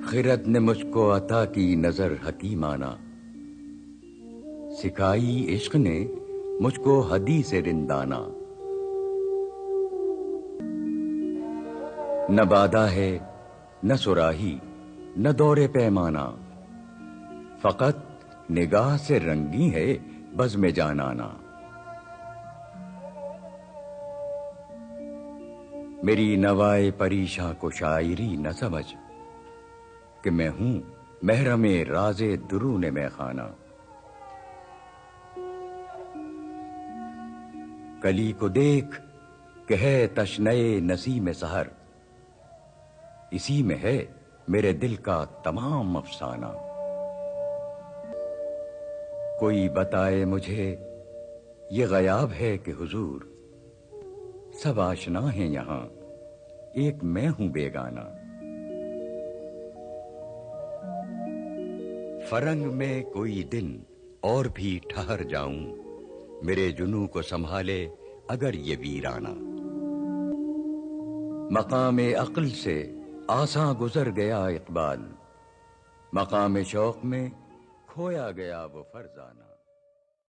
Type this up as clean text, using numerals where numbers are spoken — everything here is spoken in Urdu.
خرد نے مجھ کو عطا کی نظر حکیمانہ، سکھائی عشق نے مجھ کو حدیث رندانہ۔ نہ بادہ ہے نہ سراہی نہ دور پیمانہ، فقط نگاہ سے رنگی ہے بزم جانانہ۔ میری نوائے پریشاں کو شاعری نہ سمجھ کہ میں ہوں محرم راز درون میں خانہ۔ کلی کو دیکھ کہ ہے تشنہ نسیم سحر، اسی میں ہے میرے دل کا تمام افسانہ۔ کوئی بتائے مجھے یہ غیاب ہے کہ حضور، سب آشنا ہیں یہاں ایک میں ہوں بیگانہ۔ فرنگ میں کوئی دن اور بھی ٹھہر جاؤں، میرے جنوں کو سنبھالے اگر یہ ویرانہ۔ مقام عقل سے آساں گزر گیا اقبال، مقام شوق میں کھویا گیا وہ فرزانہ۔